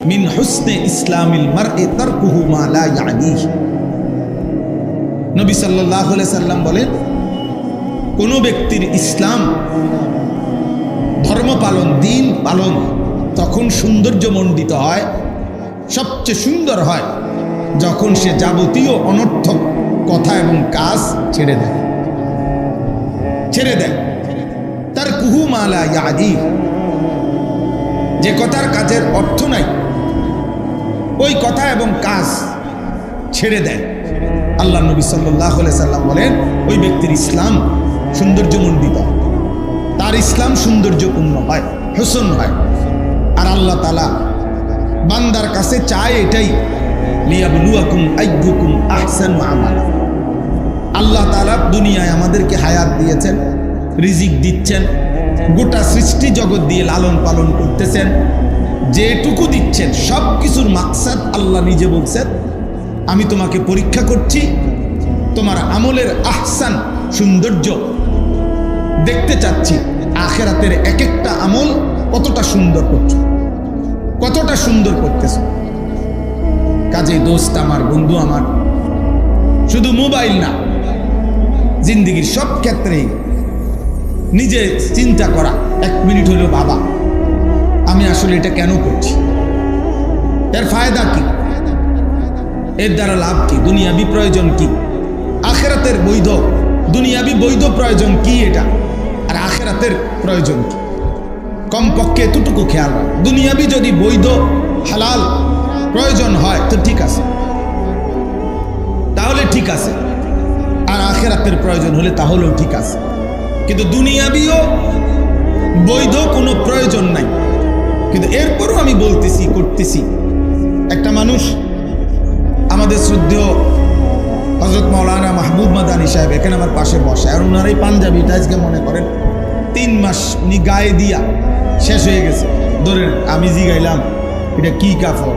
মিন হুসনে ইসলামিল মারই তারকুহু মা লা ইয়ানিহি। নবী সাল্লাল্লাহু আলাইহি সাল্লাম বলেন, কোন ব্যক্তির ইসলাম ধর্ম পালন, দিন পালন তখন সৌন্দর্যমণ্ডিত হয়, সবচেয়ে সুন্দর হয় যখন সে যাবতীয় অনর্থক কথা এবং কাজ ছেড়ে দেয়। তারকুহু মা লা ইয়ানিহি, যে কথার কাজের অর্থ নাই ওই কথা এবং কাজ ছেড়ে দেয়। আল্লাহ নবী সাল্লাল্লাহু আলাইহি সাল্লাম বলেন, ওই ব্যক্তির ইসলাম সৌন্দর্যমণ্ডিত, তার ইসলাম সৌন্দর্যপূর্ণ হয়, হোসন হয়। আর আল্লাহ তাআলা বান্দার কাছে চায় এটাই, লিয়াবলুয়াকুম আইয়ুকুম আহসানু আমালা। আল্লাহ তাআলা দুনিয়ায় আমাদেরকে হায়াত দিয়েছেন, রিজিক দিচ্ছেন, গোটা সৃষ্টি জগৎ দিয়ে লালন পালন করতেছেন, যেটুকু দিচ্ছেন সব কিছুর মাকসাদ আল্লাহ নিজে বলছেন, আমি তোমাকে পরীক্ষা করছি, তোমার আমলের আহসান সৌন্দর্য দেখতে চাচ্ছি, আখিরাতের এক একটা আমল কতটা সুন্দর করছো, কতটা সুন্দর করতেছ। কাজে দোস্ত আমার, বন্ধু আমার, শুধু মোবাইল না, জিন্দেগির সব ক্ষেত্রেই নিজে চিন্তা করা, এক মিনিট হলো বাবা আমি আসলে এটা কেন করছি, এর ফায়দা কি, এর দ্বারা লাভ কি, দুনিয়াবি প্রয়োজন কি, আখিরাতের বৈধ দুনিয়াবি বৈধ প্রয়োজন কি এটা, আর আখিরাতের প্রয়োজন কি, কমপক্ষে এতটুকু খেয়াল রাখ। দুনিয়াবি যদি বৈধ হালাল প্রয়োজন হয় তো ঠিক আছে, তাহলে ঠিক আছে, আর আখিরাতের প্রয়োজন হলে তাহলেও ঠিক আছে। কিন্তু দুনিয়াবিও বৈধ কোনো প্রয়োজন নাই, কিন্তু এরপরও আমি বলতেছি, করতেছি। একটা মানুষ, আমাদের শ্রদ্ধেয় হযরত মাওলানা মাহবুব মাদানী সাহেব এখানে আমার পাশে বসে, আর ওনার এই পাঞ্জাবিটা আজকে মনে করেন 3 মাস উনি গায়ে দিয়া শেষ হয়ে গেছে। ধরেন আমি জিগাইলাম এটা কি কাপড়,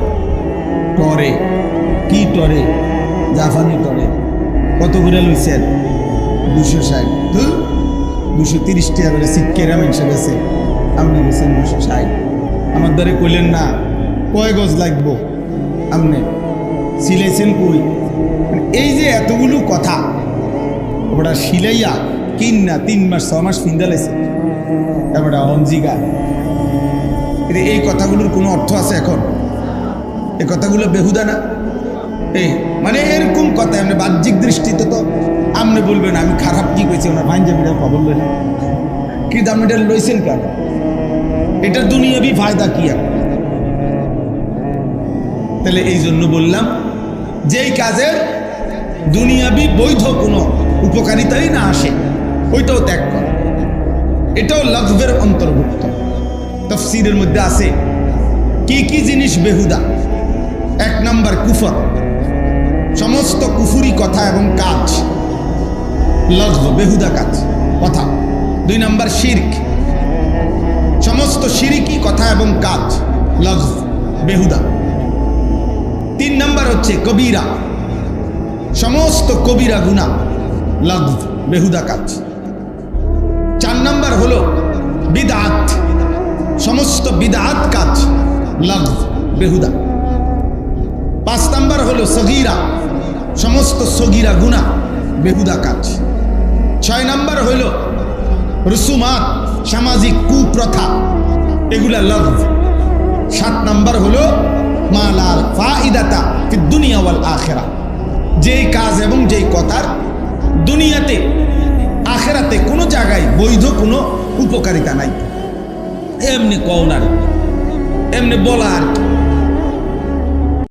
টরে কি, টরে জাফানি টরে কত করে লইছেন, 260, 230 টাকা করে সিটকেরা মানুষে গেছে, আপনি গেছেন 260। আমার দ্বারে কইলেন না কয় গজ লাগবো, আপনি সিলাইছেন কই। এই যে এতগুলো কথা ওটা সিলাইয়া কিন না 3 মাস 6 মাস ফিন্দালাইছে, তারপরে অঞ্জিগা। এই কথাগুলোর কোনো অর্থ আছে এখন? এই কথাগুলো বেহুদা না? এই মানে এরকম কথা আপনি বাহ্যিক দৃষ্টিতে তো আপনি বলবেন আমি খারাপ কি কইছি, ওনার পাঞ্জাবিটা খবর লই না, কিন্তু আপনি এটা লইছেন কেন? এটা দুনিয়াবি ফায়দা কি? তাহলে এই জন্য বললাম, যেই কাজের দুনিয়াবি বৈধ কোনো উপকারিতাই না আসে ওইটাও ত্যাগ কর, এটাও লাগবের অন্তর্ভুক্ত। তাফসীরের মধ্যে আছে কি কি জিনিস বেহুদা। 1 নাম্বার কুফর, সমস্ত কুফুরি কথা এবং কাজ লাগব, বেহুদা কাজ কথা। 2 নাম্বার শিরক, সমস্ত শিরকি কথা এবং কাজ লাগব, বেহুদা। 3 নাম্বার হচ্ছে কবিরা, সমস্ত কবিরা গুনাহ লাগব, বেহুদা কাজ। 4 নাম্বার হলো বিদআত, সমস্ত বিদআত কাজ লাগব, বেহুদা। 5 নাম্বার হলো সগীরা, সমস্ত সগীরা গুনাহ, বেহুদা কাজ। 6 নাম্বার হইল রুসুমাত, সামাজিক কুপ্রথা, এগুলা লাগব। 7 নাম্বার হলো মালাল ফাইদাতা ফিদ দুনিয়া ওয়াল আখিরা, যেই কাজ এবং যেই কথার দুনিয়াতে আখিরাতে কোনো জায়গায় বৈধ কোনো উপকারিতা নাই, এমনি কওনার, এমনি বলার